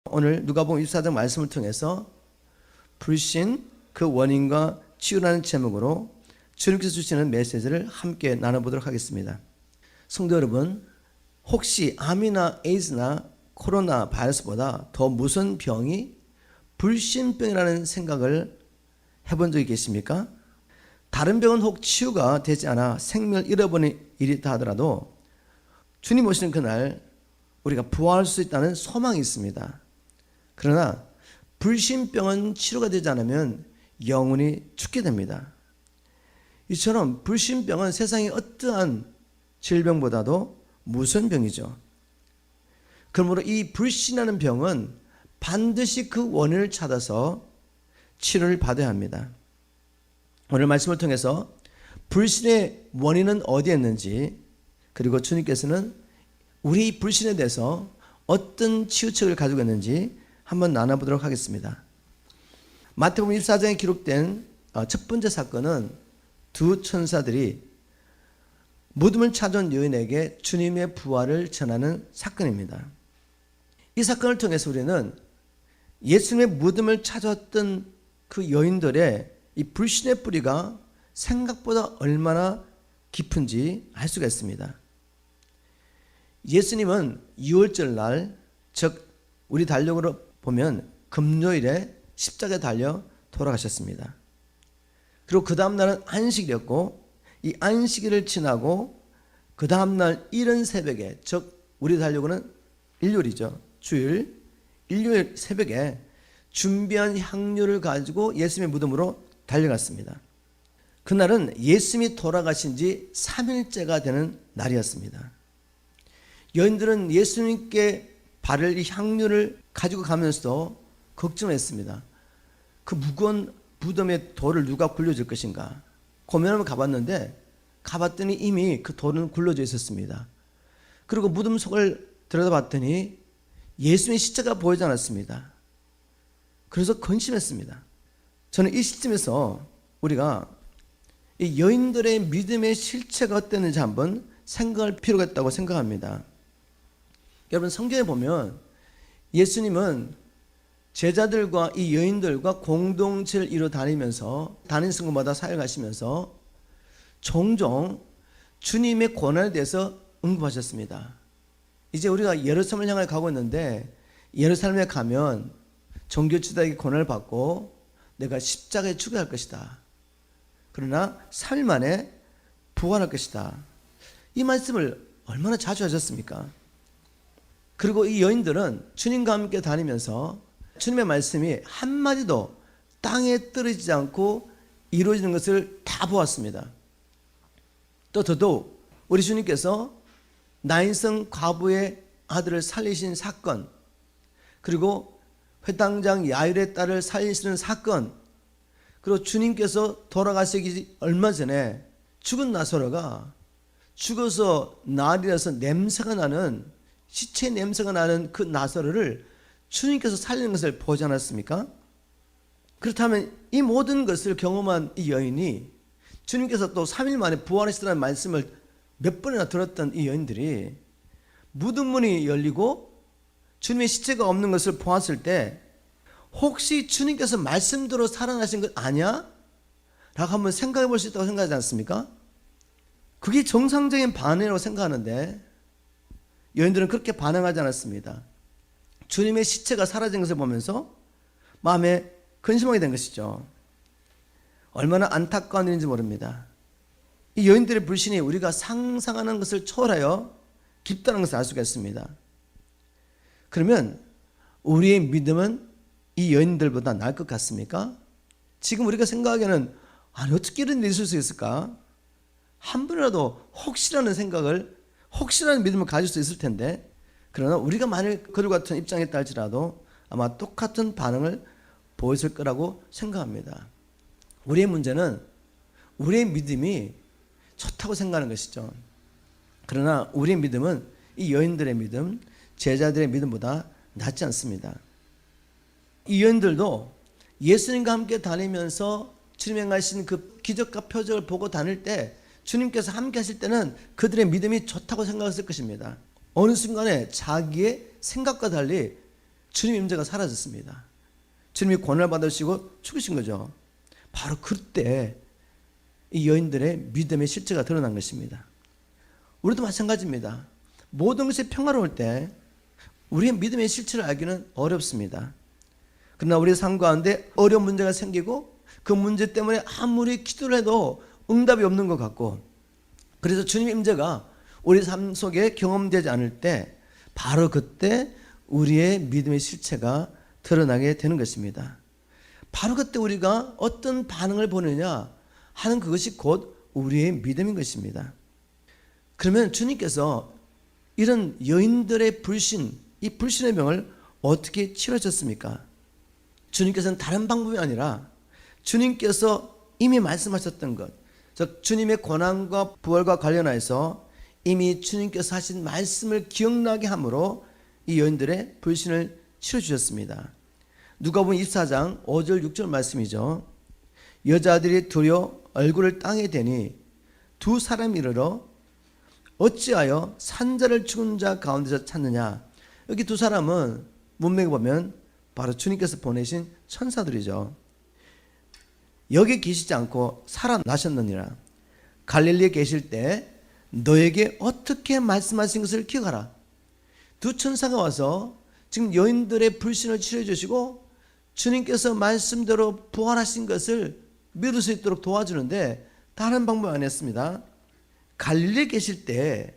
오늘 누가복음 24장 말씀을 통해서 불신 그 원인과 치유라는 제목으로 주님께서 주시는 메시지를 함께 나눠보도록 하겠습니다. 성도 여러분, 혹시 암이나 에이즈나 코로나 바이러스보다 더 무서운 병이 불신병이라는 생각을 해본 적이 계십니까? 다른 병은 혹 치유가 되지 않아 생명을 잃어버린 일이 있다 하더라도 주님 오시는 그날 우리가 부활할 수 있다는 소망이 있습니다. 그러나 불신병은 치료가 되지 않으면 영원히 죽게 됩니다. 이처럼 불신병은 세상의 어떠한 질병보다도 무서운 병이죠. 그러므로 이 불신이라는 병은 반드시 그 원인을 찾아서 치료를 받아야 합니다. 오늘 말씀을 통해서 불신의 원인은 어디에 있는지, 그리고 주님께서는 우리 불신에 대해서 어떤 치유책을 가지고 있는지 한번 나눠보도록 하겠습니다. 마태복음 24장에 기록된 첫 번째 사건은 두 천사들이 무덤을 찾아온 여인에게 주님의 부활을 전하는 사건입니다. 이 사건을 통해서 우리는 예수님의 무덤을 찾아왔던 그 여인들의 이 불신의 뿌리가 생각보다 얼마나 깊은지 알 수가 있습니다. 예수님은 유월절 날, 즉 우리 달력으로 보면 금요일에 십자가에 달려 돌아가셨습니다. 그리고 그 다음 날은 안식일이었고, 이 안식일을 지나고 그 다음 날 이른 새벽에, 즉 우리 달력으로는 일요일이죠. 주일, 일요일 새벽에 준비한 향료를 가지고 예수님의 무덤으로 달려갔습니다. 그날은 예수님이 돌아가신 지 3일째가 되는 날이었습니다. 여인들은 예수님께 바를 이 향료를 가지고 가면서도 걱정했습니다. 그 무거운 무덤의 돌을 누가 굴려줄 것인가. 고민하며 가봤더니 이미 그 돌은 굴러져 있었습니다. 그리고 무덤 속을 들여다봤더니 예수님의 시체가 보이지 않았습니다. 그래서 근심했습니다. 저는 이 시점에서 우리가 이 여인들의 믿음의 실체가 어땠는지 한번 생각할 필요가 있다고 생각합니다. 여러분, 성경에 보면 예수님은 제자들과 이 여인들과 공동체를 이루어 다니면서 다니는 순간마다 사역하시면서 종종 주님의 고난에 대해서 언급하셨습니다. 이제 우리가 예루살렘을 향해 가고 있는데 예루살렘에 가면 종교지도자에게 고난을 받고 내가 십자가에 죽어야 할 것이다. 그러나 3일 만에 부활할 것이다. 이 말씀을 얼마나 자주 하셨습니까? 그리고 이 여인들은 주님과 함께 다니면서 주님의 말씀이 한마디도 땅에 떨어지지 않고 이루어지는 것을 다 보았습니다. 또 더더욱 우리 주님께서 나인성 과부의 아들을 살리신 사건, 그리고 회당장 야일의 딸을 살리시는 사건, 그리고 주님께서 돌아가시기 얼마 전에 죽은 나사로가 죽어서 날이라서 냄새가 나는, 시체 냄새가 나는 그 나사로를 주님께서 살리는 것을 보지 않았습니까? 그렇다면 이 모든 것을 경험한 이 여인이, 주님께서 또 3일 만에 부활하시다는 말씀을 몇 번이나 들었던 이 여인들이 무덤 문이 열리고 주님의 시체가 없는 것을 보았을 때 혹시 주님께서 말씀대로 살아나신 것 아니야? 라고 한번 생각해 볼 수 있다고 생각하지 않습니까? 그게 정상적인 반응이라고 생각하는데 여인들은 그렇게 반응하지 않았습니다. 주님의 시체가 사라진 것을 보면서 마음에 근심하게 된 것이죠. 얼마나 안타까운 일인지 모릅니다. 이 여인들의 불신이 우리가 상상하는 것을 초월하여 깊다는 것을 알 수가 있습니다. 그러면 우리의 믿음은 이 여인들보다 나을 것 같습니까? 지금 우리가 생각하기에는 아니 어떻게 이런 일이 있을 수 있을까? 한 번이라도 혹시라는 생각을, 혹시라는 믿음을 가질 수 있을 텐데, 그러나 우리가 만일 그들 같은 입장에 있다 할지라도 아마 똑같은 반응을 보였을 거라고 생각합니다. 우리의 문제는 우리의 믿음이 좋다고 생각하는 것이죠. 그러나 우리의 믿음은 이 여인들의 믿음, 제자들의 믿음보다 낫지 않습니다. 이 여인들도 예수님과 함께 다니면서 주님 행하신 그 기적과 표적을 보고 다닐 때 주님께서 함께 하실 때는 그들의 믿음이 좋다고 생각했을 것입니다. 어느 순간에 자기의 생각과 달리 주님의 임재가 사라졌습니다. 주님이 고난을 받으시고 죽으신 거죠. 바로 그때 이 여인들의 믿음의 실체가 드러난 것입니다. 우리도 마찬가지입니다. 모든 것이 평화로울 때 우리의 믿음의 실체를 알기는 어렵습니다. 그러나 우리의 삶 가운데 어려운 문제가 생기고 그 문제 때문에 아무리 기도를 해도 응답이 없는 것 같고, 그래서 주님의 임재가 우리 삶 속에 경험되지 않을 때 바로 그때 우리의 믿음의 실체가 드러나게 되는 것입니다. 바로 그때 우리가 어떤 반응을 보느냐 하는 그것이 곧 우리의 믿음인 것입니다. 그러면 주님께서 이런 여인들의 불신, 이 불신의 병을 어떻게 치료하셨습니까? 주님께서는 다른 방법이 아니라 주님께서 이미 말씀하셨던 것, 즉 주님의 고난과 부활과 관련해서 이미 주님께서 하신 말씀을 기억나게 함으로 이 여인들의 불신을 치료주셨습니다. 누가복음 24장 5절 6절 말씀이죠. 여자들이 두려워 얼굴을 땅에 대니 두 사람이 이르러 어찌하여 산자를 죽은 자 가운데서 찾느냐. 여기 두 사람은 문맥에 보면 바로 주님께서 보내신 천사들이죠. 여기 계시지 않고 살아나셨느니라. 갈릴리에 계실 때 너에게 어떻게 말씀하신 것을 기억하라. 두 천사가 와서 지금 여인들의 불신을 치료해 주시고 주님께서 말씀대로 부활하신 것을 믿을 수 있도록 도와주는데 다른 방법 안 했습니다. 갈릴리에 계실 때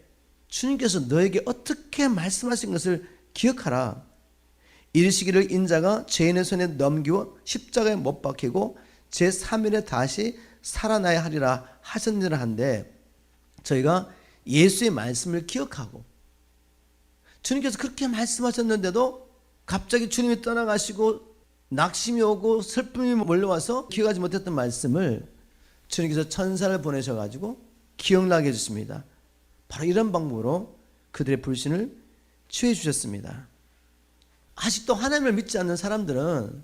주님께서 너에게 어떻게 말씀하신 것을 기억하라. 이르시기를 인자가 죄인의 손에 넘기고 십자가에 못 박히고 제3일에 다시 살아나야 하리라 하셨느라 한데, 저희가 예수의 말씀을 기억하고 주님께서 그렇게 말씀하셨는데도 갑자기 주님이 떠나가시고 낙심이 오고 슬픔이 몰려와서 기억하지 못했던 말씀을 주님께서 천사를 보내셔가지고 기억나게 해주십니다. 바로 이런 방법으로 그들의 불신을 치유해 주셨습니다. 아직도 하나님을 믿지 않는 사람들은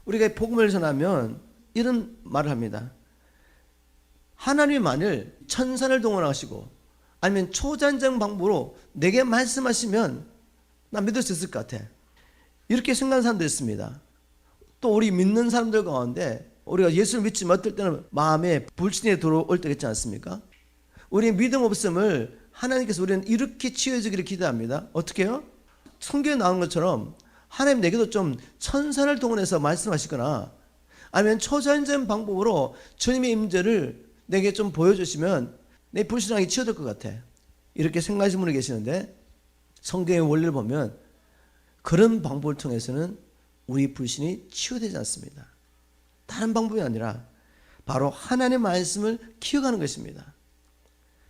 우리가 복음을 전하면 이런 말을 합니다. 하나님이 만일 천사를 동원하시고 아니면 초전쟁 방법으로 내게 말씀하시면 난 믿을 수 있을 것 같아. 이렇게 생각하는 사람도 있습니다. 또 우리 믿는 사람들 가운데 우리가 예수를 믿지만 어떨 때는 마음에 불신이 들어올 때가 있지 않습니까? 우리 믿음 없음을 하나님께서 우리는 이렇게 치유해 주기를 기대합니다. 어떻게 해요? 성경에 나온 것처럼 하나님 내게도 좀 천사를 동원해서 말씀하시거나 아니면 초전쟁 방법으로 주님의 임재를 내게 좀 보여주시면 내 불신앙이 치유될 것 같아. 이렇게 생각하시는 분이 계시는데 성경의 원리를 보면 그런 방법을 통해서는 우리 불신이 치유되지 않습니다. 다른 방법이 아니라 바로 하나님의 말씀을 기억하는 것입니다.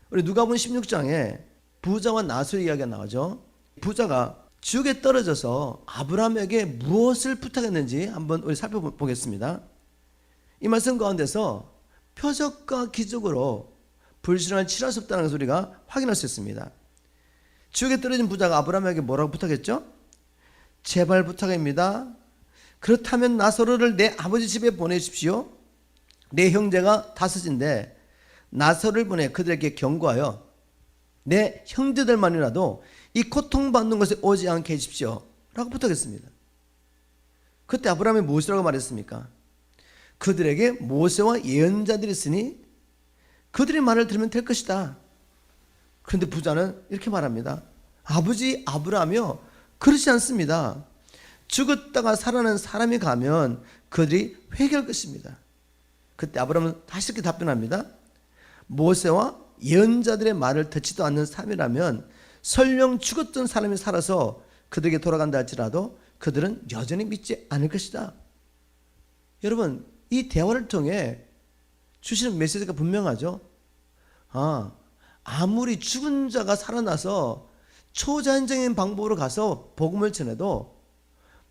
우리 누가복음 16장에 부자와 나술의 이야기가 나오죠. 부자가 지옥에 떨어져서 아브라함에게 무엇을 부탁했는지 한번 우리 살펴보겠습니다. 이 말씀 가운데서 표적과 기적으로 불신을 치료할 수 없다는 것을 우리가 확인할 수 있습니다. 지옥에 떨어진 부자가 아브라함에게 뭐라고 부탁했죠? 제발 부탁입니다. 그렇다면 나사로를 내 아버지 집에 보내십시오. 내 형제가 다섯인데 나사로를 보내 그들에게 경고하여 내 형제들만이라도 이 고통받는 것에 오지 않게 해주십시오 라고 부탁했습니다. 그때 아브라함이 무엇이라고 말했습니까? 그들에게 모세와 예언자들이 있으니 그들의 말을 들으면 될 것이다. 그런데 부자는 이렇게 말합니다. 아버지 아브라함이요, 그렇지 않습니다. 죽었다가 살아난 사람이 가면 그들이 회개할 것입니다. 그때 아브라함은 다시 이렇게 답변합니다. 모세와 예언자들의 말을 듣지도 않는 사람이라면 설령 죽었던 사람이 살아서 그들에게 돌아간다 할지라도 그들은 여전히 믿지 않을 것이다. 여러분, 이 대화를 통해 주시는 메시지가 분명하죠. 아무리 죽은 자가 살아나서 초자연적인 방법으로 가서 복음을 전해도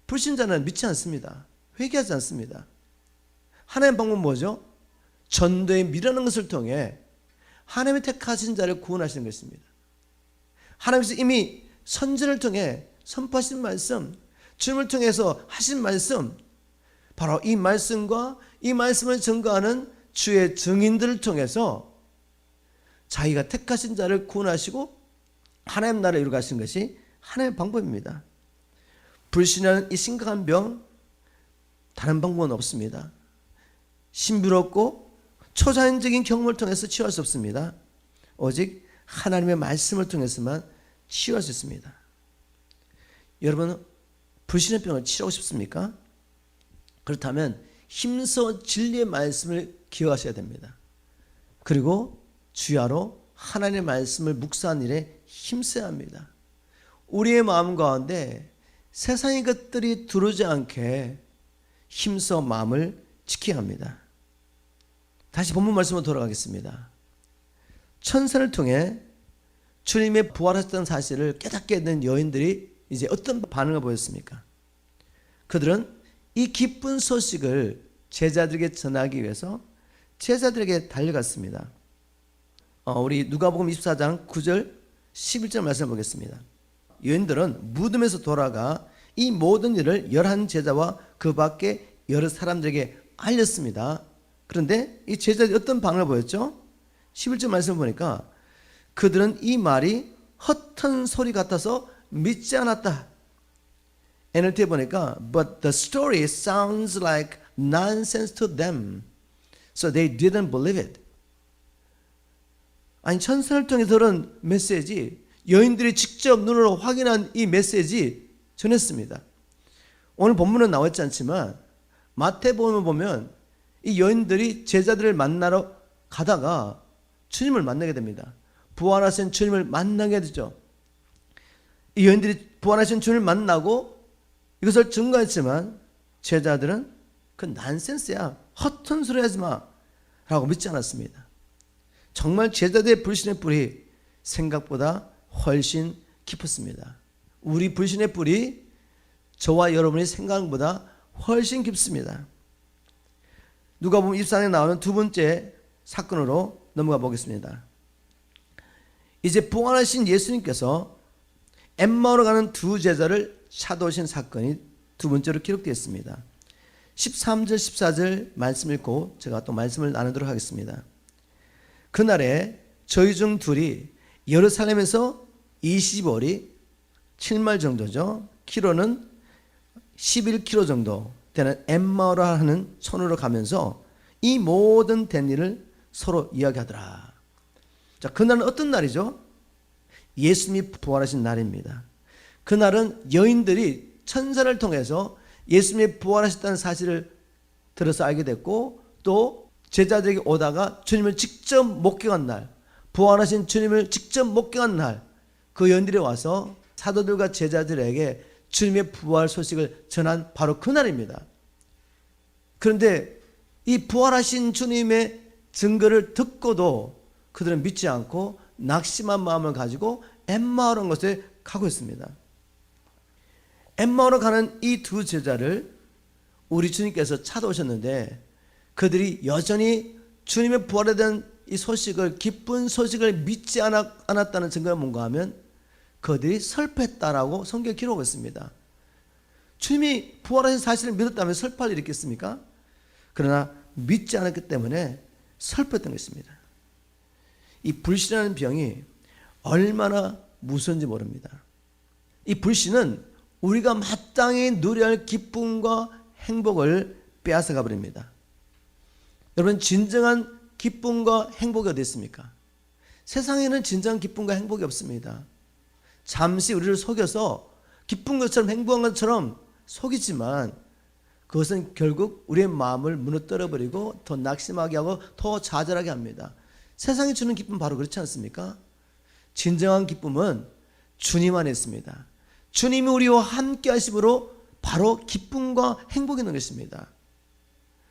불신자는 믿지 않습니다. 회개하지 않습니다. 하나님의 방법은 뭐죠? 전도에 미라는 것을 통해 하나님의 택하신 자를 구원하시는 것입니다. 하나님께서 이미 선지를 통해 선포하신 말씀, 주님을 통해서 하신 말씀, 바로 이 말씀과 이 말씀을 증거하는 주의 증인들을 통해서 자기가 택하신 자를 구원하시고 하나님 나라를 이루어 가신 것이 하나님의 방법입니다. 불신이라는 이 심각한 병, 다른 방법은 없습니다. 신비롭고 초자연적인 경험을 통해서 치유할 수 없습니다. 오직 하나님의 말씀을 통해서만 치유할 수 있습니다. 여러분, 불신의 병을 치료하고 싶습니까? 그렇다면 힘써 진리의 말씀을 기억하셔야 됩니다. 그리고 주야로 하나님의 말씀을 묵상하는 일에 힘써야 합니다. 우리의 마음 가운데 세상의 것들이 들어오지 않게 힘써 마음을 지켜야 합니다. 다시 본문 말씀으로 돌아가겠습니다. 천사를 통해 주님의 부활하셨다는 사실을 깨닫게 된 여인들이 이제 어떤 반응을 보였습니까? 그들은 이 기쁜 소식을 제자들에게 전하기 위해서 제자들에게 달려갔습니다. 우리 누가복음 24장 9절 11절 말씀을 보겠습니다. 여인들은 무덤에서 돌아가 이 모든 일을 11제자와 그 밖에 여러 사람들에게 알렸습니다. 그런데 이 제자들이 어떤 반응을 보였죠? 11절 말씀을 보니까 그들은 이 말이 헛한 소리 같아서 믿지 않았다. NLT에 보니까 But the story sounds like nonsense to them, so they didn't believe it. 아니, 천사를 통해 들은 메시지, 여인들이 직접 눈으로 확인한 이 메시지 전했습니다. 오늘 본문은 나와 있지 않지만 마태복음을 보면 이 여인들이 제자들을 만나러 가다가 주님을 만나게 됩니다. 부활하신 주님을 만나게 되죠. 이 여인들이 부활하신 주님을 만나고 이것을 증거했지만 제자들은 그 난센스야, 헛된 소리 하지 마 라고 믿지 않았습니다. 정말 제자들의 불신의 뿌리 생각보다 훨씬 깊었습니다. 우리 불신의 뿌리 저와 여러분이 생각한 것보다 훨씬 깊습니다. 누가복음 24장에 나오는 두 번째 사건으로 넘어가 보겠습니다. 이제 부활하신 예수님께서 엠마오로 가는 두 제자를 찾아오신 사건이 두 번째로 기록되어 있습니다. 13절 14절 말씀 읽고 제가 또 말씀을 나누도록 하겠습니다. 그날에 저희 중 둘이 예루살렘에서 20월이 7마일 정도죠. 키로는 11km 정도 되는 엠마오로 하는 손으로 가면서 이 모든 된 일을 서로 이야기하더라. 자, 그날은 어떤 날이죠? 예수님이 부활하신 날입니다. 그날은 여인들이 천사를 통해서 예수님이 부활하셨다는 사실을 들어서 알게 됐고 또 제자들에게 오다가 주님을 직접 목격한 날, 부활하신 주님을 직접 목격한 날, 그 여인들이 와서 사도들과 제자들에게 주님의 부활 소식을 전한 바로 그날입니다. 그런데 이 부활하신 주님의 증거를 듣고도 그들은 믿지 않고 낙심한 마음을 가지고 엠마오로 간 곳에 가고 있습니다. 엠마오로 가는 이 두 제자를 우리 주님께서 찾아오셨는데 그들이 여전히 주님의 부활에 대한 이 소식을, 기쁜 소식을 믿지 않았다는 증거가 뭔가 하면 그들이 슬펐다라고 성경에 기록하고 있습니다. 주님이 부활하신 사실을 믿었다면 슬퍼할 일이 있겠습니까? 그러나 믿지 않았기 때문에 슬펐던 것입니다. 이 불신이라는 병이 얼마나 무서운지 모릅니다. 이 불신은 우리가 마땅히 누려야 할 기쁨과 행복을 빼앗아가 버립니다. 여러분, 진정한 기쁨과 행복이 어디 있습니까? 세상에는 진정한 기쁨과 행복이 없습니다. 잠시 우리를 속여서 기쁜 것처럼 행복한 것처럼 속이지만 그것은 결국 우리의 마음을 무너뜨려 버리고 더 낙심하게 하고 더 좌절하게 합니다. 세상이 주는 기쁨 바로 그렇지 않습니까? 진정한 기쁨은 주님 안에 있습니다. 주님이 우리와 함께 하심으로 바로 기쁨과 행복이 있는 것입니다.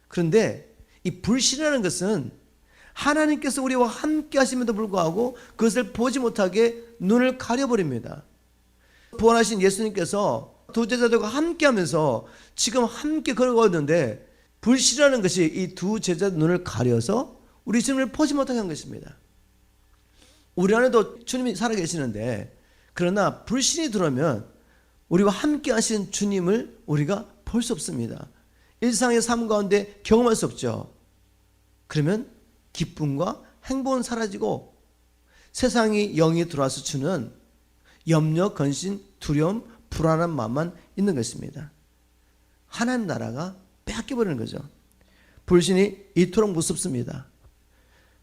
그런데 이 불신이라는 것은 하나님께서 우리와 함께 하심에도 불구하고 그것을 보지 못하게 눈을 가려버립니다. 부활하신 예수님께서 두 제자들과 함께 하면서 지금 함께 걸어가고 있는데 불신이라는 것이 이 두 제자들 눈을 가려서 우리 주님을 보지 못하게 한 것입니다. 우리 안에도 주님이 살아계시는데 그러나 불신이 들어오면 우리와 함께 하신 주님을 우리가 볼 수 없습니다. 일상의 삶 가운데 경험할 수 없죠. 그러면 기쁨과 행복은 사라지고 세상이 영이 들어와서 주는 염려, 근심, 두려움, 불안한 마음만 있는 것입니다. 하나님 나라가 빼앗겨버리는 거죠. 불신이 이토록 무섭습니다.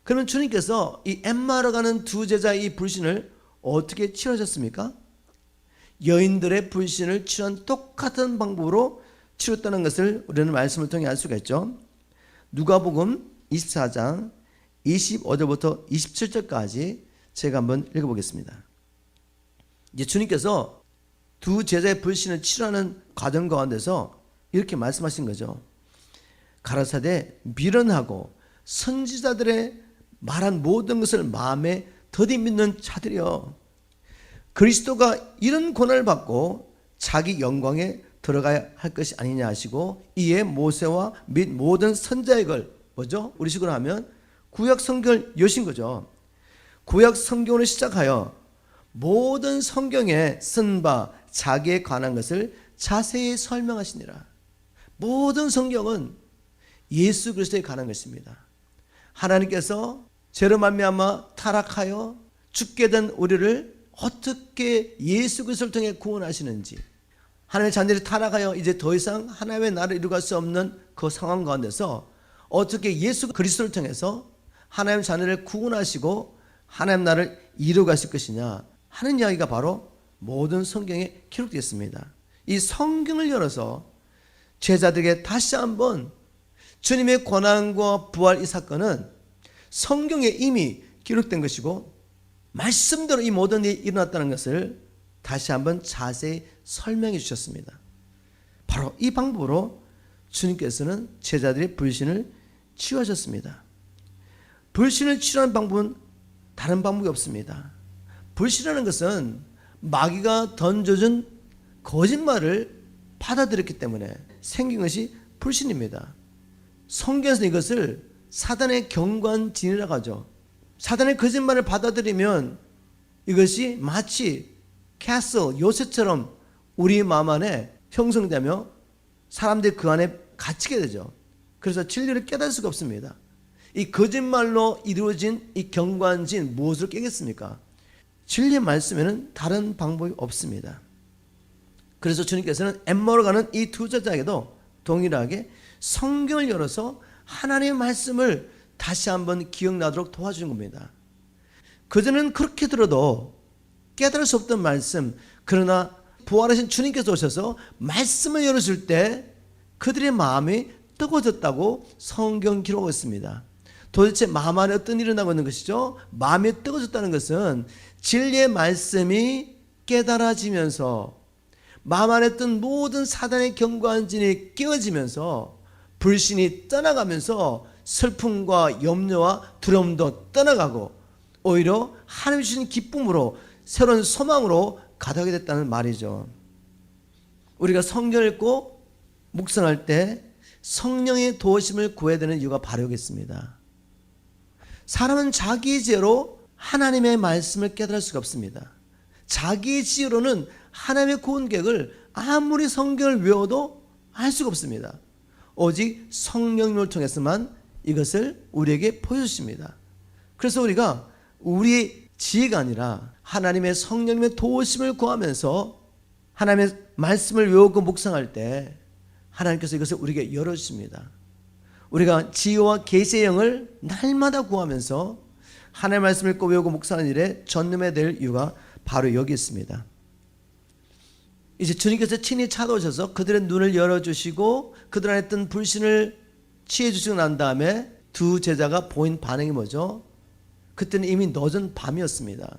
그러면 주님께서 이 엠마오로 가는 두 제자의 이 불신을 어떻게 치료하셨습니까? 여인들의 불신을 치료한 똑같은 방법으로 치렀다는 것을 우리는 말씀을 통해 알 수가 있죠. 누가복음 24장 25절부터 27절까지 제가 한번 읽어보겠습니다. 이제 주님께서 두 제자의 불신을 치료하는 과정 가운데서 이렇게 말씀하신 거죠. 가라사대 미련하고 선지자들의 말한 모든 것을 마음에 더디 믿는 자들이여, 그리스도가 이런 고난을 받고 자기 영광에 들어가야 할 것이 아니냐 하시고, 이에 모세와 및 모든 선지자의 걸 뭐죠? 우리식으로 하면 구약 성경을 여신 거죠. 구약 성경으로 시작하여 모든 성경에 쓴 바 자기에 관한 것을 자세히 설명하시니라. 모든 성경은 예수 그리스도에 관한 것입니다. 하나님께서 죄로 말미암아 타락하여 죽게 된 우리를 어떻게 예수 그리스도를 통해 구원하시는지, 하나님의 자녀들이 타락하여 이제 더 이상 하나님의 나라를 이루갈 수 없는 그 상황 가운데서 어떻게 예수 그리스도를 통해서 하나님의 자녀를 구원하시고 하나님 나라를 이루가실 것이냐 하는 이야기가 바로 모든 성경에 기록되어 있습니다. 이 성경을 열어서 제자들에게 다시 한번 주님의 고난과 부활 이 사건은 성경에 이미 기록된 것이고 말씀대로 이 모든 일이 일어났다는 것을 다시 한번 자세히 설명해 주셨습니다. 바로 이 방법으로 주님께서는 제자들의 불신을 치유하셨습니다. 불신을 치유하는 방법은 다른 방법이 없습니다. 불신이라는 것은 마귀가 던져준 거짓말을 받아들였기 때문에 생긴 것이 불신입니다. 성경에서 이것을 사단의 경관진이라고 하죠. 사단의 거짓말을 받아들이면 이것이 마치 캐슬, 요새처럼 우리 마음 안에 형성되며 사람들이 그 안에 갇히게 되죠. 그래서 진리를 깨달을 수가 없습니다. 이 거짓말로 이루어진 이 경관진 무엇을 깨겠습니까? 진리의 말씀에는 다른 방법이 없습니다. 그래서 주님께서는 엠마오로 가는 이 두 제자에게도 동일하게 성경을 열어서 하나님의 말씀을 다시 한번 기억나도록 도와주는 겁니다. 그전에는 그렇게 들어도 깨달을 수 없던 말씀, 그러나 부활하신 주님께서 오셔서 말씀을 열어줄 때 그들의 마음이 뜨거워졌다고 성경 기록하고 있습니다. 도대체 마음 안에 어떤 일이 일어나고 있는 것이죠? 마음이 뜨거워졌다는 것은 진리의 말씀이 깨달아지면서 마음 안에 있던 모든 사단의 경관진이 깨어지면서 불신이 떠나가면서 슬픔과 염려와 두려움도 떠나가고 오히려 하나님 주신 기쁨으로 새로운 소망으로 가득하게 됐다는 말이죠. 우리가 성경을 읽고 묵상할 때 성령의 도우심을 구해야 되는 이유가 바로 여기 있습니다. 사람은 자기 지혜로 하나님의 말씀을 깨달을 수가 없습니다. 자기 지혜로는 하나님의 구원 계획을 아무리 성경을 외워도 알 수가 없습니다. 오직 성령님을 통해서만 이것을 우리에게 보여주십니다. 그래서 우리가 우리의 지혜가 아니라 하나님의 성령님의 도우심을 구하면서 하나님의 말씀을 외우고 묵상할 때 하나님께서 이것을 우리에게 열어주십니다. 우리가 지혜와 계시의 영을 날마다 구하면서 하나님의 말씀을 읽고 외우고 묵상하는 일에 전념해야 될 이유가 바로 여기 있습니다. 이제 주님께서 친히 찾아오셔서 그들의 눈을 열어주시고 그들 안에 있던 불신을 치해주시고 난 다음에 두 제자가 보인 반응이 뭐죠? 그때는 이미 늦은 밤이었습니다.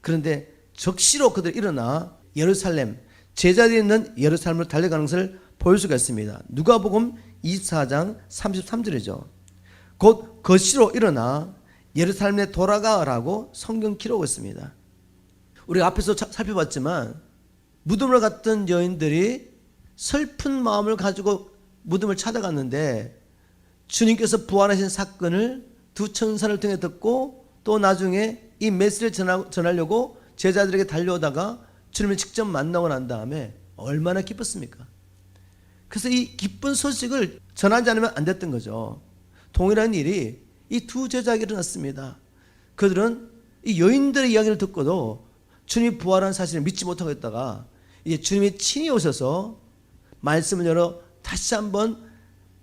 그런데 적시로 그들이 일어나 예루살렘, 제자들이 있는 예루살렘으로 달려가는 것을 볼 수가 있습니다. 누가복음 24장 33절이죠. 곧 거시로 일어나 예루살렘에 돌아가라고 성경 기록하고 있습니다. 우리가 앞에서 살펴봤지만 무덤을 갔던 여인들이 슬픈 마음을 가지고 무덤을 찾아갔는데 주님께서 부활하신 사건을 두 천사를 통해 듣고 또 나중에 이 메시지를 전하려고 제자들에게 달려오다가 주님을 직접 만나고 난 다음에 얼마나 기뻤습니까? 그래서 이 기쁜 소식을 전하지 않으면 안 됐던 거죠. 동일한 일이 이 두 제자에게 일어났습니다. 그들은 이 여인들의 이야기를 듣고도 주님이 부활한 사실을 믿지 못하고 있다가 이제 주님이 친히 오셔서 말씀을 열어 다시 한번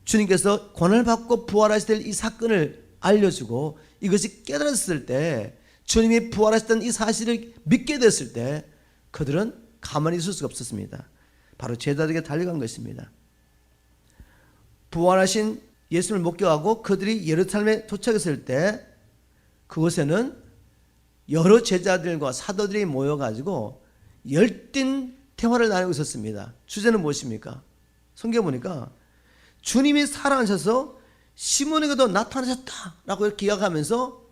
주님께서 권한을 받고 부활하실 때 이 사건을 알려주고 이것이 깨달았을 때 주님이 부활하셨던 이 사실을 믿게 됐을 때 그들은 가만히 있을 수가 없었습니다. 바로 제자들에게 달려간 것입니다. 부활하신 예수님을 목격하고 그들이 예루살렘에 도착했을 때 그곳에는 여러 제자들과 사도들이 모여가지고 열띤 대화를 나누고 있었습니다. 주제는 무엇입니까? 성경 보니까 주님이 살아나셔서 시몬에게도 나타나셨다라고 이렇게 이야기하면서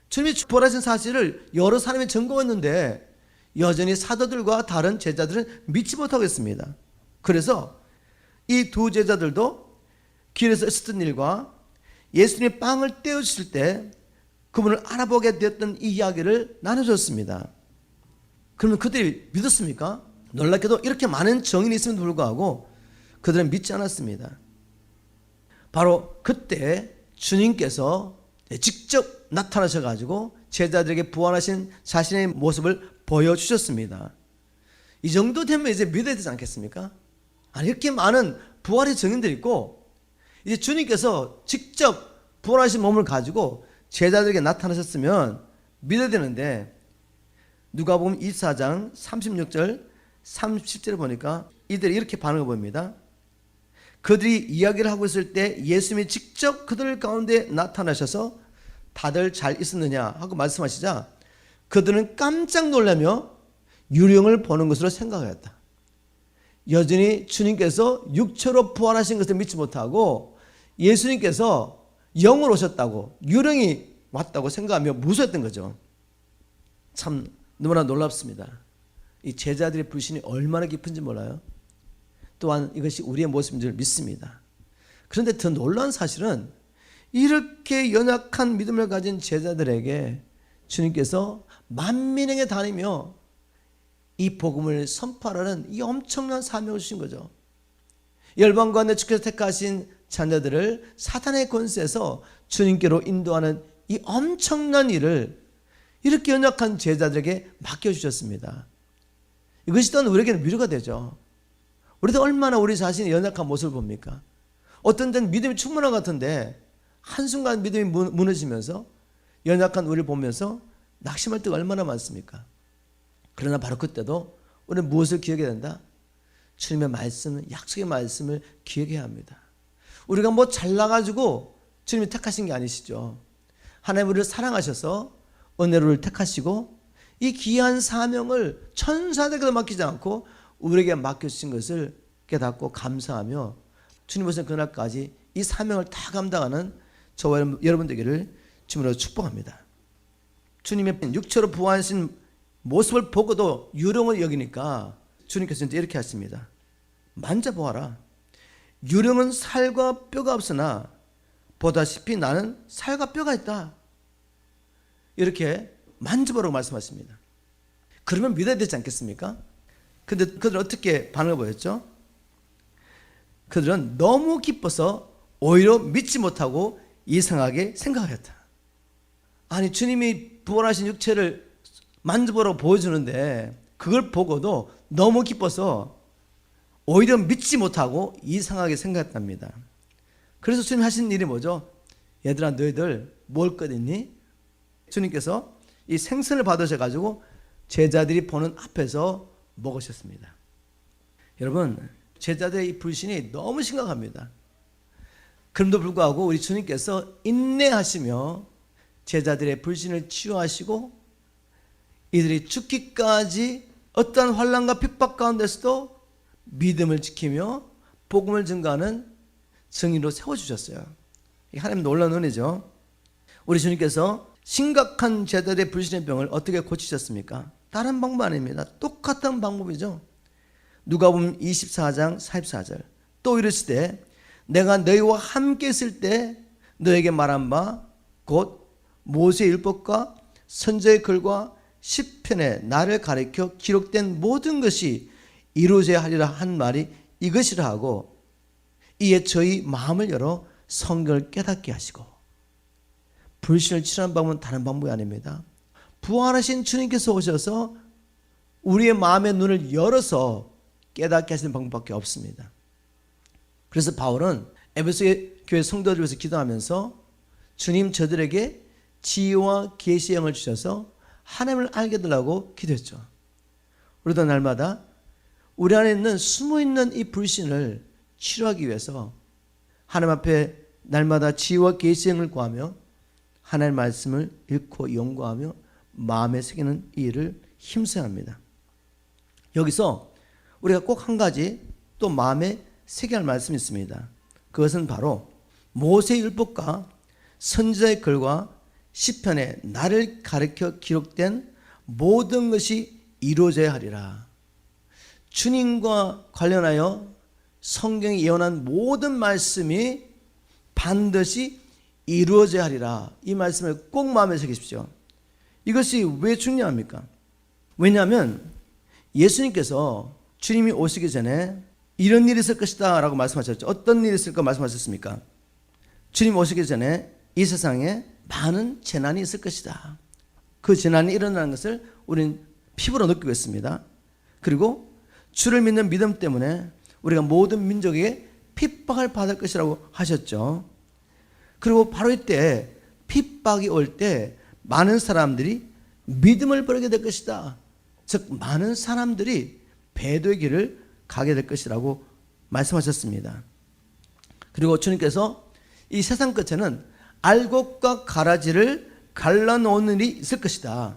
주님이 부활하신 사실을 여러 사람이 증거했는데 여전히 사도들과 다른 제자들은 믿지 못하고 있습니다. 그래서 이 두 제자들도 길에서 있었던 일과 예수님이 빵을 떼어주실 때 그분을 알아보게 되었던 이 이야기를 나눠줬습니다. 그러면 그들이 믿었습니까? 놀랍게도 이렇게 많은 증인이 있음에도 불구하고 그들은 믿지 않았습니다. 바로 그때 주님께서 직접 나타나셔가지고 제자들에게 부활하신 자신의 모습을 보여주셨습니다. 이 정도 되면 이제 믿어야 되지 않겠습니까? 아니, 이렇게 많은 부활의 증인들이 있고 이제 주님께서 직접 부활하신 몸을 가지고 제자들에게 나타나셨으면 믿어야 되는데 누가복음 24장 36절 30절을 보니까 이들이 이렇게 반응을 보입니다. 그들이 이야기를 하고 있을 때 예수님이 직접 그들 가운데 나타나셔서 다들 잘 있었느냐 하고 말씀하시자 그들은 깜짝 놀라며 유령을 보는 것으로 생각하였다. 여전히 주님께서 육체로 부활하신 것을 믿지 못하고 예수님께서 영으로 오셨다고 유령이 왔다고 생각하며 무서웠던 거죠. 참 너무나 놀랍습니다. 이 제자들의 불신이 얼마나 깊은지 몰라요. 또한 이것이 우리의 모습인 줄 믿습니다. 그런데 더 놀라운 사실은 이렇게 연약한 믿음을 가진 제자들에게 주님께서 만민에게 다니며 이 복음을 선포하라는 이 엄청난 사명을 주신 거죠. 열방 가운데 주께서 택하신 자녀들을 사탄의 권세에서 주님께로 인도하는 이 엄청난 일을 이렇게 연약한 제자들에게 맡겨주셨습니다. 이것이 또한 우리에게는 위로가 되죠. 우리도 얼마나 우리 자신의 연약한 모습을 봅니까? 어떤 때는 믿음이 충만한 것 같은데 한순간 믿음이 무너지면서 연약한 우리를 보면서 낙심할 때가 얼마나 많습니까? 그러나 바로 그때도 우리는 무엇을 기억해야 된다? 주님의 말씀, 약속의 말씀을 기억해야 합니다. 우리가 뭐 잘나가지고 주님이 택하신 게 아니시죠. 하나님 우리를 사랑하셔서 은혜로를 택하시고 이 귀한 사명을 천사들에게도 맡기지 않고 우리에게 맡겨주신 것을 깨닫고 감사하며 주님 오신 그날까지 이 사명을 다 감당하는 저와 여러분 되기를 주님으로 축복합니다. 주님의 육체로 부활하신 모습을 보고도 유령을 여기니까 주님께서 이제 이렇게 하십니다. 만져보아라. 유령은 살과 뼈가 없으나 보다시피 나는 살과 뼈가 있다. 이렇게 만져보라고 말씀하십니다. 그러면 믿어야 되지 않겠습니까? 근데 그들은 어떻게 반응을 보였죠? 그들은 너무 기뻐서 오히려 믿지 못하고 이상하게 생각하였다. 아니, 주님이 부활하신 육체를 만져보라고 보여주는데 그걸 보고도 너무 기뻐서 오히려 믿지 못하고 이상하게 생각했답니다. 그래서 주님 하신 일이 뭐죠? 얘들아, 너희들 먹을 것 있니? 주님께서 이 생선을 받으셔가지고 제자들이 보는 앞에서 먹으셨습니다. 여러분, 제자들의 이 불신이 너무 심각합니다. 그럼에도 불구하고 우리 주님께서 인내하시며 제자들의 불신을 치유하시고 이들이 죽기까지 어떠한 환난과 핍박 가운데서도 믿음을 지키며 복음을 증거하는 증인으로 세워주셨어요. 하나님 놀라운 은혜죠. 우리 주님께서 심각한 제자들의 불신의 병을 어떻게 고치셨습니까? 다른 방법 아닙니다. 똑같은 방법이죠. 누가복음 24장 44절 또 이르시되 내가 너희와 함께 있을 때 너에게 말한 바 곧 모세의 율법과 선지자의 글과 시편에 나를 가리켜 기록된 모든 것이 이루어져야 하리라 한 말이 이것이라 하고 이에 저희 마음을 열어 성경을 깨닫게 하시고. 불신을 치료하는 방법은 다른 방법이 아닙니다. 부활하신 주님께서 오셔서 우리의 마음의 눈을 열어서 깨닫게 하시는 방법밖에 없습니다. 그래서 바울은 에베소 교회 성도들을 위해서 기도하면서 주님 저들에게 지혜와 계시의 영을 주셔서 하나님을 알게 해달라고 기도했죠. 우리도 날마다 우리 안에 있는 숨어있는 이 불신을 치료하기 위해서 하나님 앞에 날마다 지혜와 계시의 영을 구하며 하나님의 말씀을 읽고 연구하며 마음에 새기는 이 일을 힘써야 합니다. 여기서 우리가 꼭 한 가지 또 마음에 새겨야 할 말씀이 있습니다. 그것은 바로 모세의 율법과 선지자의 글과 시편에 나를 가르쳐 기록된 모든 것이 이루어져야 하리라. 주님과 관련하여 성경이 예언한 모든 말씀이 반드시 이루어져야 하리라. 이 말씀을 꼭 마음에 새기십시오. 이것이 왜 중요합니까? 왜냐하면 예수님께서 주님이 오시기 전에 이런 일이 있을 것이다 라고 말씀하셨죠. 어떤 일이 있을까 말씀하셨습니까? 주님 오시기 전에 이 세상에 많은 재난이 있을 것이다. 그 재난이 일어나는 것을 우리는 피부로 느끼고 있습니다. 그리고 주를 믿는 믿음 때문에 우리가 모든 민족에게 핍박을 받을 것이라고 하셨죠. 그리고 바로 이때 핍박이 올 때 많은 사람들이 믿음을 버리게 될 것이다. 즉 많은 사람들이 배도의 길을 가게 될 것이라고 말씀하셨습니다. 그리고 주님께서 이 세상 끝에는 알곡과 가라지를 갈라놓는 일이 있을 것이다.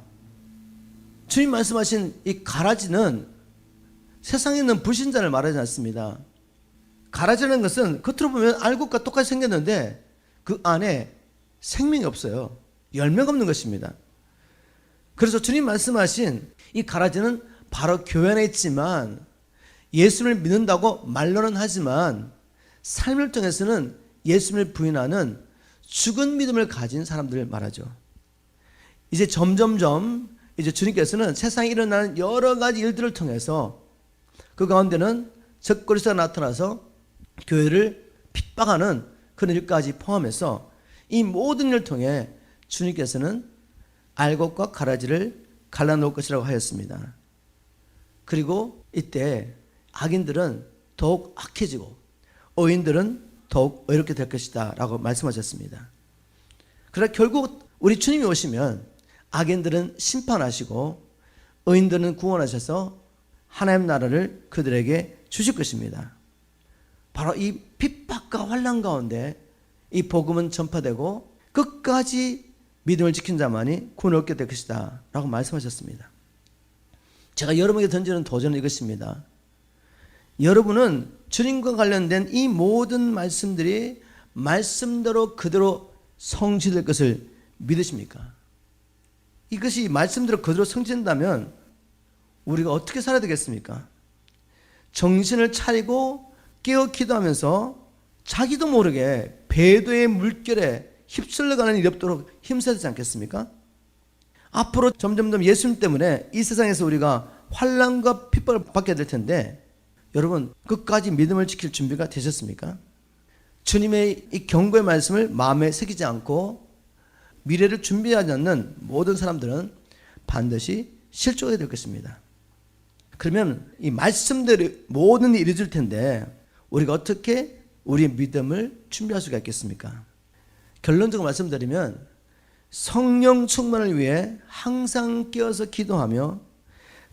주님 말씀하신 이 가라지는 세상에 있는 불신자를 말하지 않습니다. 가라지라는 것은 겉으로 보면 알곡과 똑같이 생겼는데 그 안에 생명이 없어요. 열매가 없는 것입니다. 그래서 주님 말씀하신 이 가라지는 바로 교회 안에 있지만 예수를 믿는다고 말로는 하지만 삶을 통해서는 예수를 부인하는 죽은 믿음을 가진 사람들을 말하죠. 이제 점점점 이제 주님께서는 세상에 일어나는 여러 가지 일들을 통해서 그 가운데는 적그리스도가 나타나서 교회를 핍박하는 그런 일까지 포함해서 이 모든 일을 통해 주님께서는 알곡과 가라지를 갈라놓을 것이라고 하였습니다. 그리고 이때 악인들은 더욱 악해지고 의인들은 더욱 의롭게 될 것이다 라고 말씀하셨습니다. 그러나 결국 우리 주님이 오시면 악인들은 심판하시고 의인들은 구원하셔서 하나님 나라를 그들에게 주실 것입니다. 바로 이 핍박과 환난 가운데 이 복음은 전파되고 끝까지 믿음을 지킨 자만이 구원을 얻게 될 것이다 라고 말씀하셨습니다. 제가 여러분에게 던지는 도전은 이것입니다. 여러분은 주님과 관련된 이 모든 말씀들이 말씀대로 그대로 성취될 것을 믿으십니까? 이것이 말씀대로 그대로 성취된다면 우리가 어떻게 살아야 되겠습니까? 정신을 차리고 깨어 기도하면서 자기도 모르게 배도의 물결에 휩쓸려가는 일이 없도록 힘써야 되지 않겠습니까? 앞으로 점점점 예수님 때문에 이 세상에서 우리가 환난과 핍박을 받게 될 텐데 여러분 끝까지 믿음을 지킬 준비가 되셨습니까? 주님의 이 경고의 말씀을 마음에 새기지 않고 미래를 준비하지 않는 모든 사람들은 반드시 실족하게 될 것입니다. 그러면 이 말씀대로 모든 일이 이루어질 텐데 우리가 어떻게 우리의 믿음을 준비할 수가 있겠습니까? 결론적으로 말씀드리면 성령 충만을 위해 항상 깨어서 기도하며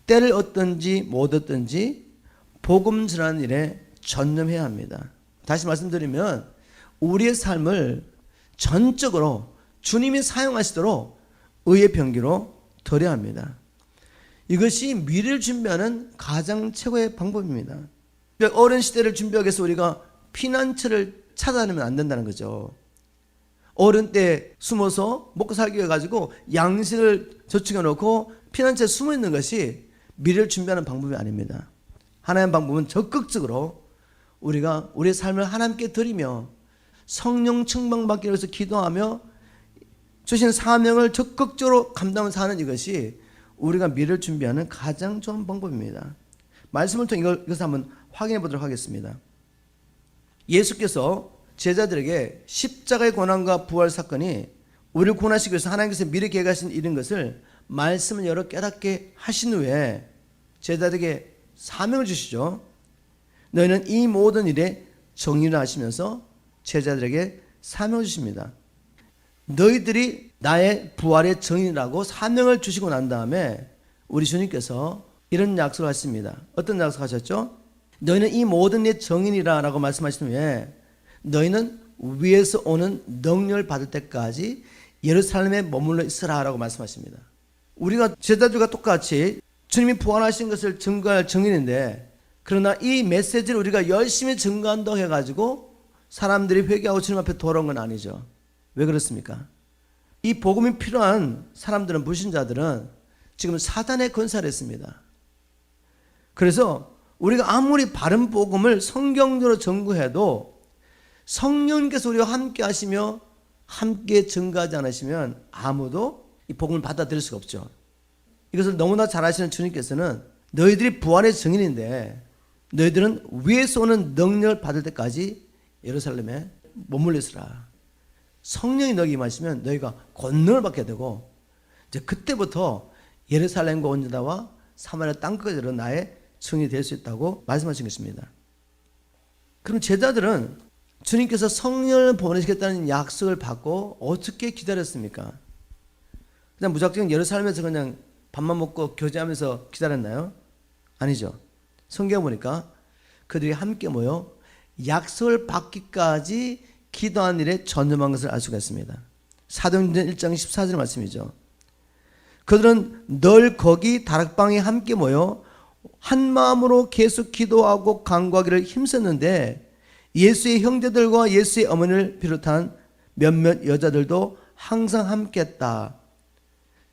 때를 얻든지 못 얻든지 복음 전하는 일에 전념해야 합니다. 다시 말씀드리면 우리의 삶을 전적으로 주님이 사용하시도록 의의 병기로 드려야 합니다. 이것이 미래를 준비하는 가장 최고의 방법입니다. 어려운 시대를 준비하기 위해서 우리가 피난처를 찾아내면 안 된다는 거죠. 어른 때 숨어서 먹고 살기 위해 가지고 양식을 저축해 놓고 피난처에 숨어 있는 것이 미래를 준비하는 방법이 아닙니다. 하나님의 방법은 적극적으로 우리가 우리의 삶을 하나님께 드리며 성령 충만받기 위해서 기도하며 주신 사명을 적극적으로 감당하면서 하는 이것이 우리가 미래를 준비하는 가장 좋은 방법입니다. 말씀을 통해 이것을 한번 확인해 보도록 하겠습니다. 예수께서 제자들에게 십자가의 고난과 부활 사건이 우리를 구원하시기 위해서 하나님께서 미리 계획하신 일인 것을 말씀을 열어 깨닫게 하신 후에 제자들에게 사명을 주시죠. 너희는 이 모든 일에 정의를 하시면서 제자들에게 사명을 주십니다. 너희들이 나의 부활의 정인이라고 사명을 주시고 난 다음에 우리 주님께서 이런 약속을 하십니다. 어떤 약속 하셨죠? 너희는 이 모든 일의 정인이라 라고 말씀하신 후에 너희는 위에서 오는 능력을 받을 때까지 예루살렘에 머물러 있으라 라고 말씀하십니다. 우리가 제자들과 똑같이 주님이 부활하신 것을 증거할 정인인데, 그러나 이 메시지를 우리가 열심히 증거한다고 해가지고 사람들이 회개하고 주님 앞에 돌아온 건 아니죠. 왜 그렇습니까? 이 복음이 필요한 사람들은, 불신자들은 지금 사단의 권세를 했습니다. 그래서 우리가 아무리 바른 복음을 성경적으로 전구해도 성령님께서 우리와 함께 하시며 함께 증거하지 않으시면 아무도 이 복음을 받아들일 수가 없죠. 이것을 너무나 잘 아시는 주님께서는 너희들이 부활의 증인인데 너희들은 위에서 오는 능력을 받을 때까지 예루살렘에 머물러 있으라. 성령이 너희 임하시면 너희가 권능을 받게 되고 이제 그때부터 예루살렘과 온 유다와 사마리아 땅끝으로 나의 증인이 될 수 있다고 말씀하신 것입니다. 그럼 제자들은 주님께서 성령을 보내시겠다는 약속을 받고 어떻게 기다렸습니까? 그냥 무작정 예루살렘에서 그냥 밥만 먹고 교제하면서 기다렸나요? 아니죠. 성경 보니까 그들이 함께 모여 약속을 받기까지 기도한 일에 전념한 것을 알 수가 있습니다. 사도행전 1장 14절 말씀이죠. 그들은 늘 거기 다락방에 함께 모여 한 마음으로 계속 기도하고 간구하기를 힘썼는데 예수의 형제들과 예수의 어머니를 비롯한 몇몇 여자들도 항상 함께했다.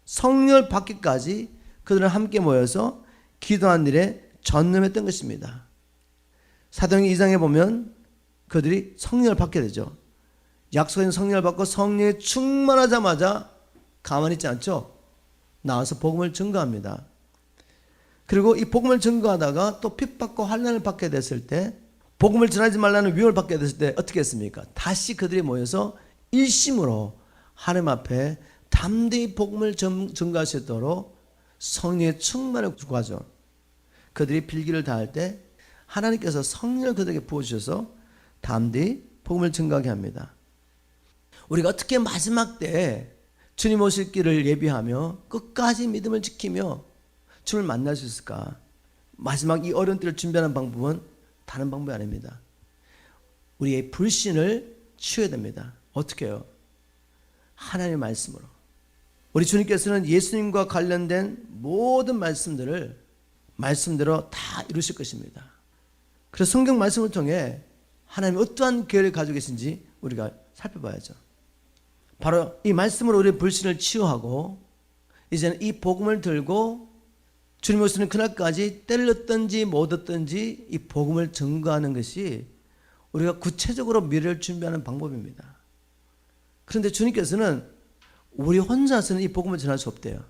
성령을 받기까지 그들은 함께 모여서 기도한 일에 전념했던 것입니다. 사도행전 2장에 보면 그들이 성령을 받게 되죠. 약속된 성령을 받고 성령에 충만하자마자 가만히 있지 않죠. 나와서 복음을 증거합니다. 그리고 이 복음을 증거하다가 또 핍박과 환난을 받게 됐을 때, 복음을 전하지 말라는 위협을 받게 됐을 때 어떻게 했습니까? 다시 그들이 모여서 일심으로 하나님 앞에 담대히 복음을 증거할 수 있도록 성령의 충만을 구하죠. 그들이 필기를 다할 때 하나님께서 성령을 그들에게 부어주셔서 담대히 복음을 증거하게 합니다. 우리가 어떻게 마지막 때 주님 오실 길을 예비하며 끝까지 믿음을 지키며 주님을 만날 수 있을까? 마지막 이 어려운 때를 준비하는 방법은 다른 방법이 아닙니다. 우리의 불신을 치워야 됩니다. 어떻게 해요? 하나님의 말씀으로. 우리 주님께서는 예수님과 관련된 모든 말씀들을 말씀대로 다 이루실 것입니다. 그래서 성경 말씀을 통해 하나님이 어떠한 계획을 가지고 계신지 우리가 살펴봐야죠. 바로 이 말씀으로 우리의 불신을 치유하고 이제는 이 복음을 들고 주님 오시는 그날까지 때렸든지 못 얻든지 이 복음을 증거하는 것이 우리가 구체적으로 미래를 준비하는 방법입니다. 그런데 주님께서는 우리 혼자서는 이 복음을 전할 수 없대요.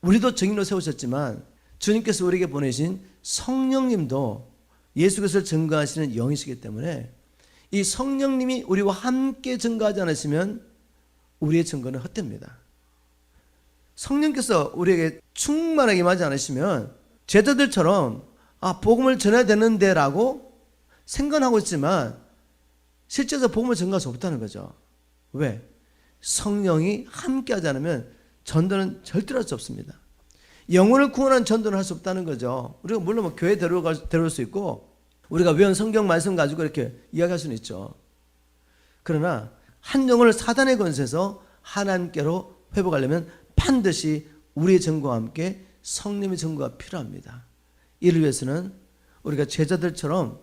우리도 증인으로 세우셨지만 주님께서 우리에게 보내신 성령님도 예수 그리스도를 증거하시는 영이시기 때문에 이 성령님이 우리와 함께 증거하지 않으시면 우리의 증거는 헛됩니다. 성령께서 우리에게 충만하게 임하지 않으시면 제자들처럼 복음을 전해야 되는데 라고 생각하고 있지만 실제로 복음을 전가할 수 없다는 거죠. 왜? 성령이 함께 하지 않으면 전도는 절대로 할 수 없습니다. 영혼을 구원하는 전도는 할 수 없다는 거죠. 우리가 물론 뭐 교회 데려올 수 있고 우리가 외운 성경 말씀 가지고 이렇게 이야기할 수는 있죠. 그러나 한 영혼을 사단의 권세에서 하나님께로 회복하려면 반드시 우리의 증거와 함께 성령의 증거가 필요합니다. 이를 위해서는 우리가 제자들처럼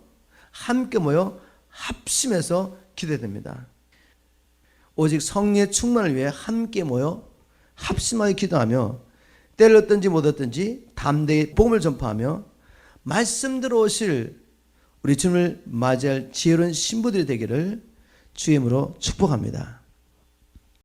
함께 모여 합심해서 기도해야 됩니다. 오직 성령의 충만을 위해 함께 모여 합심하게 기도하며 때를 얻든지 못 얻든지 담대히 복음을 전파하며 말씀대로 오실 우리 주님을 맞이할 지혜로운 신부들이 되기를 주의 이름으로 축복합니다.